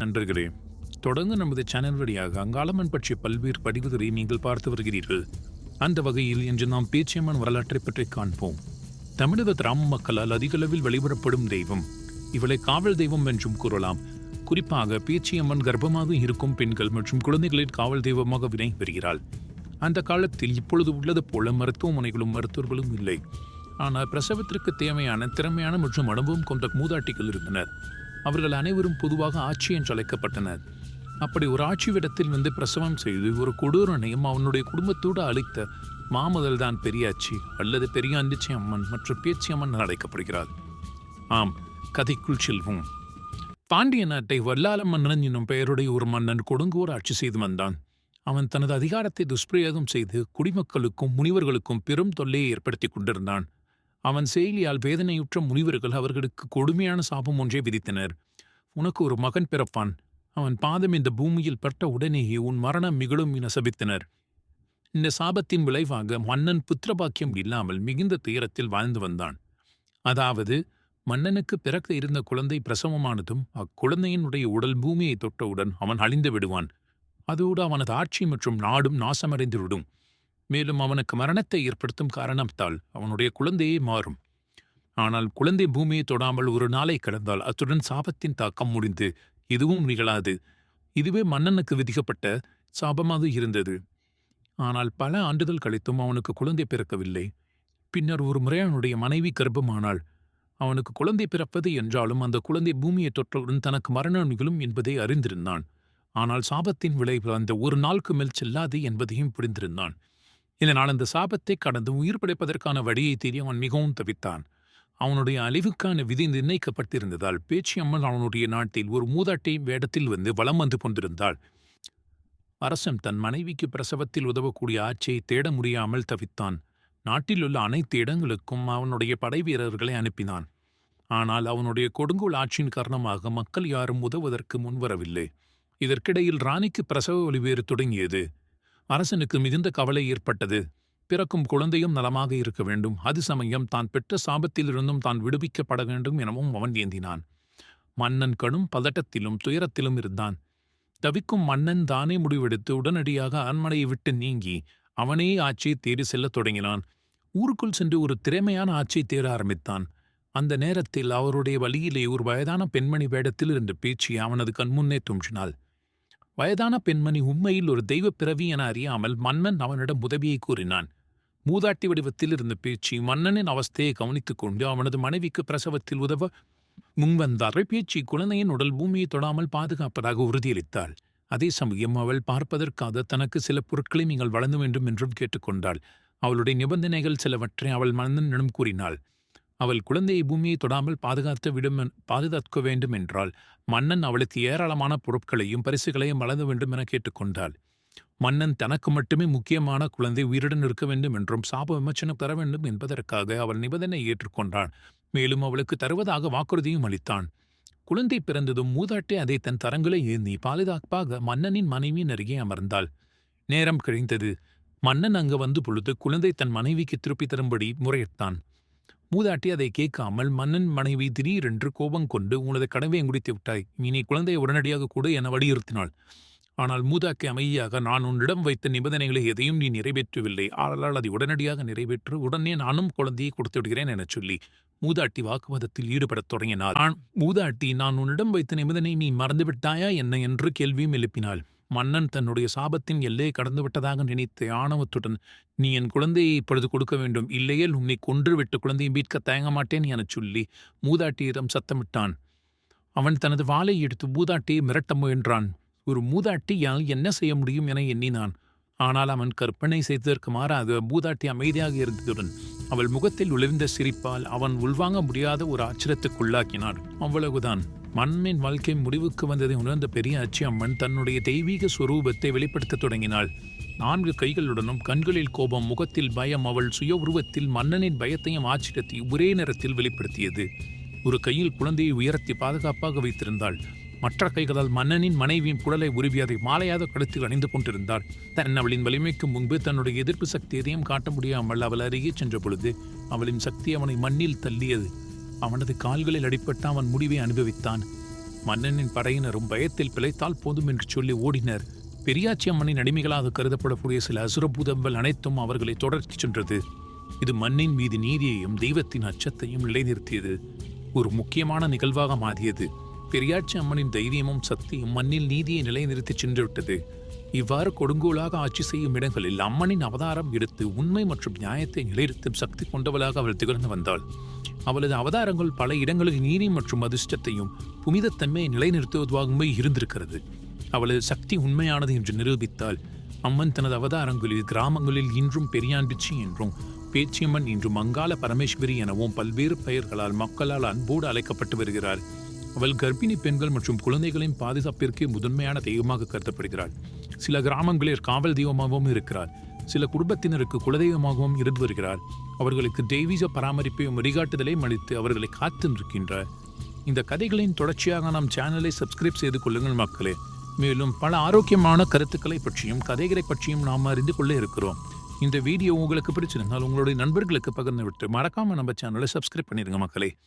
நண்பர்களே, தொடர்ந்து நமது சேனல் வழியாக அங்காளம்மன் பற்றிய பல்வேறு பதிவுகளை நீங்கள் பார்த்து வருகிறீர்கள். அந்த வகையில் இன்று நாம் பேச்சியம்மன் வரலாற்றை பற்றி காண்போம். தமிழக கிராம மக்களால் அதிகளவில் வழிபடப்படும் தெய்வம். இவளை காவல் தெய்வம் என்றும் கூறலாம். குறிப்பாக பேச்சியம்மன் கர்ப்பமாக இருக்கும் பெண்கள் மற்றும் குழந்தைகளின் காவல் தெய்வமாக வினை பெறுகிறாள். அந்த காலத்தில் இப்பொழுது உள்ளது போல மருத்துவமனைகளும் மருத்துவர்களும் இல்லை. ஆனால் பிரசவத்திற்கு தேவையான திறமையான மற்றும் அனுபவம் கொண்ட மூதாட்டிகள் இருந்தனர். அவர்கள் அனைவரும் பொதுவாக ஆட்சி என்று அழைக்கப்பட்டனர். அப்படி ஒரு ஆட்சி விடத்தில் வந்து பிரசவம் செய்து ஒரு கொடூரனையும் அவனுடைய குடும்பத்தோடு அழைத்த மாமுதல் தான் பெரியாச்சி அல்லது பெரியாண்டிச்சி அம்மன் மற்றும் பேச்சி அம்மன் அழைக்கப்படுகிறார். ஆம், கதைக்குள் செல்வோம். பாண்டிய நாட்டை வல்லாள மன்னன் என்னும் பெயருடைய ஒரு மன்னன் கொடுங்கோர் ஆட்சி செய்து வந்தான். அவன் தனது அதிகாரத்தை துஷ்பிரயோகம் செய்து குடிமக்களுக்கும் முனிவர்களுக்கும் பெரும் தொல்லையை ஏற்படுத்தி கொண்டிருந்தான். அவன் செயலியால் வேதனையுற்ற முனிவர்கள் அவர்களுக்கு கொடுமையான சாபம் ஒன்றை விதித்தனர். உனக்கு ஒரு மகன் பிறப்பான். அவன் பாதம் இந்த பூமியில் பட்ட உடனேயே உன் மரணம் மிகழும் என சபித்தனர். இந்த சாபத்தின் விளைவாக மன்னன் புத்திரபாக்கியம் இல்லாமல் மிகுந்த துயரத்தில் வாழ்ந்து வந்தான். அதாவது மன்னனுக்கு பிறக்க இருந்த குழந்தை பிரசவமானதும் அக்குழந்தையினுடைய உடல் பூமியை தொட்டவுடன் அவன் அழிந்து விடுவான். அதோடு அவனது ஆட்சி மற்றும் நாடும் நாசமடைந்துவிடும். மேலும் அவனுக்கு மரணத்தை ஏற்படுத்தும் காரணத்தால் அவனுடைய குழந்தையே மாறும். ஆனால் குழந்தை பூமியை தொடாமல் ஒரு நாளை கடந்தால் அத்துடன் சாபத்தின் தாக்கம் முடிந்து எதுவும் நிகழாது. இதுவே மன்னனுக்கு விதிக்கப்பட்ட சாபமாக இருந்தது. ஆனால் பல ஆண்டுகள் கழித்தும் அவனுக்கு குழந்தை பிறக்கவில்லை. பின்னர் ஒரு முறை அவனுடைய மனைவி கர்ப்பமானாள். அவனுக்கு குழந்தை பிறப்பது என்றாலும் அந்த குழந்தை பூமியை தொற்றவுடன் தனக்கு மரணம் நிகழும் என்பதை அறிந்திருந்தான். ஆனால் சாபத்தின் விளைவு அந்த ஒரு நாளுக்கு மேல் செல்லாது என்பதையும் புரிந்திருந்தான். இதனால் அந்த சாபத்தை கடந்து உயிர் பிழைப்பதற்கான வழியை தேடி அவன் மிகவும் தவித்தான். அவனுடைய அழிவுக்கான விதி நிர்ணயிக்கப்பட்டிருந்ததால் பேச்சியம்மன் அவனுடைய நாட்டில் ஒரு மூதாட்டி வேடத்தில் வந்து வலம் வந்து கொண்டிருந்தாள். அரசன் தன் மனைவிக்கு பிரசவத்தில் உதவக்கூடிய ஆட்சியை தேட முடியாமல் தவித்தான். நாட்டிலுள்ள அனைத்து இடங்களுக்கும் அவனுடைய படை வீரர்களை அனுப்பினான். ஆனால் அவனுடைய கொடுங்கோல் ஆட்சியின் காரணமாக மக்கள் யாரும் உதவுவதற்கு முன்வரவில்லை. இதற்கிடையில் ராணிக்கு பிரசவ வலி வேறு தொடங்கியது. அரசனுக்கு மிகுந்த கவலை ஏற்பட்டது. பிறக்கும் குழந்தையும் நலமாக இருக்க வேண்டும். அது சமயம் தான் பெற்ற சாபத்திலிருந்தும் தான் விடுவிக்கப்பட வேண்டும் எனவும் அவன் ஏந்தினான். மன்னன் கடும் பதட்டத்திலும் துயரத்திலும் இருந்தான். தவிக்கும் மன்னன் தானே முடிவெடுத்து உடனடியாக அரண்மனையை விட்டு நீங்கி அவனே ஆட்சியை தேடி செல்லத் தொடங்கினான். ஊருக்குள் சென்று ஒரு திறமையான ஆட்சியை தேட ஆரம்பித்தான். அந்த நேரத்தில் அவருடைய வழியிலே ஒரு வயதான பெண்மணி வேடத்தில் இருந்த பேச்சு அவனது கண்முன்னே தோன்றினாள். வயதான பெண்மணி உண்மையில் ஒரு தெய்வ பிறவி என அறியாமல் மன்னன் அவனிடம் உதவியை கூறினான். மூதாட்டி வடிவத்தில் இருந்த பேச்சு மன்னனின் அவஸ்தையை கவனித்துக் கொண்டு அவனது மனைவிக்கு பிரசவத்தில் உதவ முன்வந்தார். பேச்சு குழந்தையின் உடல் பூமியை தொடாமல் பாதுகாப்பதாக உறுதியளித்தாள். அதே சமயம் அவள் பார்ப்பதற்காக தனக்கு சில பொருட்களை நீங்கள் வழங்க வேண்டும் என்றும் கேட்டுக்கொண்டாள். அவளுடைய நிபந்தனைகள் சிலவற்றை அவள் மன்னனிடம் கூறினாள். அவள் குழந்தையை பூமியை தொடாமல் பாதுகாக்க வேண்டும் என்றால் மன்னன் அவளுக்கு ஏராளமான பொருட்களையும் பரிசுகளையும் வழங்க வேண்டும் என கேட்டுக்கொண்டாள். மன்னன் தனக்கு மட்டுமே முக்கியமான குழந்தை உயிருடன் இருக்க வேண்டும் என்றும் சாப விமர்சனம் தர வேண்டும் என்பதற்காக அவள் நிபந்தனை ஏற்றுக்கொண்டான். மேலும் அவளுக்கு தருவதாக வாக்குறுதியும் அளித்தான். குழந்தை பிறந்ததும் மூதாட்டி அதை தன் தரங்களை ஏந்தி பாதுகாப்பாக மன்னனின் மனைவியின் அருகே அமர்ந்தாள். நேரம் கழிந்தது. மன்னன் அங்கு வந்து பொழுது குழந்தை தன் மனைவிக்கு திருப்பி தரும்படி முறையிட்டான். மூதாட்டி அதை கேட்காமல் மன்னன் மனைவி திடீரென்று கோபம் கொண்டு உனது கடமையை முடித்து விட்டாய், இனி குழந்தையை உடனடியாக கொடு என வலியுறுத்தினாள். ஆனால் மூதாட்டி அமைதியாக நான் உன்னிடம் வைத்த நிபந்தனைகளை எதையும் நீ நிறைவேற்றவில்லை, ஆனால் அதை உடனடியாக நிறைவேற்று, உடனே நானும் குழந்தையை கொடுத்து விடுகிறேன் என சொல்லி மூதாட்டி வாக்குவாதத்தில் ஈடுபடத் தொடங்கினாள். மூதாட்டி நான் உன்னிடம் வைத்த நிபந்தனை நீ மறந்துவிட்டாயா என்ன என்று கேள்வியும் எழுப்பினாள். மன்னன் தன்னுடைய சாபத்தின் எல்லையை கடந்துவிட்டதாக நினைத்த ஆணவத்துடன் நீ என் குழந்தையை இப்பொழுது கொடுக்க வேண்டும், இல்லையேல் உன்னை கொன்றுவிட்டு குழந்தையை மீட்க தயங்க மாட்டேன் எனச் சொல்லி மூதாட்டியிடம் சத்தமிட்டான். அவன் தனது வாளை எடுத்து மூதாட்டியை மிரட்ட முயன்றான். ஒரு மூதாட்டியால் என்ன செய்ய முடியும் என எண்ணினான். ஆனால் அவன் கற்பனை செய்ததற்கு மாறாக மூதாட்டி அமைதியாக இருந்ததுடன் அவள் முகத்தில் ஒளிர்ந்த சிரிப்பால் அவன் உள்வாங்க முடியாத ஒரு ஆச்சரியத்துக்குள்ளாக்கினான். அவ்வளவுதான். மன்னனின் வாழ்க்கை முடிவுக்கு வந்ததை உணர்ந்த பெரியாச்சி அம்மன் தன்னுடைய தெய்வீக ஸ்வரூபத்தை வெளிப்படுத்தத் தொடங்கினாள். 4 கைகளுடனும் கண்களில் கோபம், முகத்தில் பயம் அவள் சுய உருவத்தில் மன்னனின் பயத்தையும் ஆச்சரியத்தையும் ஒரே நேரத்தில் வெளிப்படுத்தியது. ஒரு கையில் குழந்தையை உயர்த்தி பாதுகாப்பாக வைத்திருந்தாள். மற்ற கைகளால் மன்னனின் மனைவியின் குடலை உருவி அதை மாலையாக கழுத்தில் அணிந்து கொண்டிருந்தாள். அவளின் வலிமைக்கு முன்பு தன்னுடைய எதிர்ப்பு சக்தி எதையும் காட்ட முடியாமல் அவள் அருகே சென்ற பொழுது அவளின் சக்தி அவனை மண்ணில் தள்ளியது. அவனது கால்களில் அடிபட்ட அவன் முடிவை அனுபவித்தான். மன்னனின் படையினரும் பயத்தில் பிழைத்தால் போதும் என்று சொல்லி ஓடினர். பெரியாச்சி அம்மனின் அடிமைகளாக கருதப்படக்கூடிய சில அசுரபூதங்கள் அனைத்தும் அவர்களை தொடர்ச்சி சென்றது. இது மண்ணின் மீது நீதியையும் தெய்வத்தின் அச்சத்தையும் நிலைநிறுத்தியது. ஒரு முக்கியமான நிகழ்வாக மாறியது. பெரியாச்சி அம்மனின் தைரியமும் சக்தியும் மண்ணில் நீதியை நிலைநிறுத்தி சென்றுவிட்டது. இவ்வாறு கொடுங்கோலாக ஆட்சி செய்யும் இடங்களில் அம்மனின் அவதாரம் எடுத்து உண்மை மற்றும் நியாயத்தை நிலைநிறுத்தும் சக்தி கொண்டவளாக அவள் திகழ்ந்து வந்தாள். அவளது அவதாரங்கள் பல இடங்களில் நீதி மற்றும் அதிர்ஷ்டத்தையும் புனிதத்தன்மையை நிலைநிறுத்துவதாகவே இருந்திருக்கிறது. அவளது சக்தி உண்மையானது என்று நிரூபித்தால் அம்மன் தனது அவதாரங்களில் கிராமங்களில் இன்றும் பெரியாண்டிச்சி என்றும் பேச்சியம்மன் இன்றும் மங்காள பரமேஸ்வரி எனவும் பல்வேறு பெயர்களால் மக்களால் அன்போடு அழைக்கப்பட்டு வருகிறாள். அவள் கர்ப்பிணி பெண்கள் மற்றும் குழந்தைகளின் பாதுகாப்பிற்கு முதன்மையான தெய்வமாக கருதப்படுகிறாள். சில கிராமங்களில் காவல் தெய்வமாகவும் இருக்கிறார். சில குடும்பத்தினருக்கு குலதெய்வமாகவும் இருந்து வருகிறார். அவர்களுக்கு தெய்வீக பராமரிப்பையும் வழிகாட்டுதலையும் அளித்து அவர்களை காத்து நிற்கின்றார். இந்த கதைகளின் தொடர்ச்சியாக நம் சேனலை சப்ஸ்கிரைப் செய்து கொள்ளுங்கள் மக்களே. மேலும் பல ஆரோக்கியமான கருத்துக்களை பற்றியும் கதைகளை பற்றியும் நாம் அறிந்து கொள்ள இருக்கிறோம். இந்த வீடியோ உங்களுக்கு பிடிச்சிருந்தால் உங்களுடைய நண்பர்களுக்கு பகிர்ந்து விட்டு மறக்காம நம்ம சேனலை சப்ஸ்கிரைப் பண்ணிடுங்க மக்களே.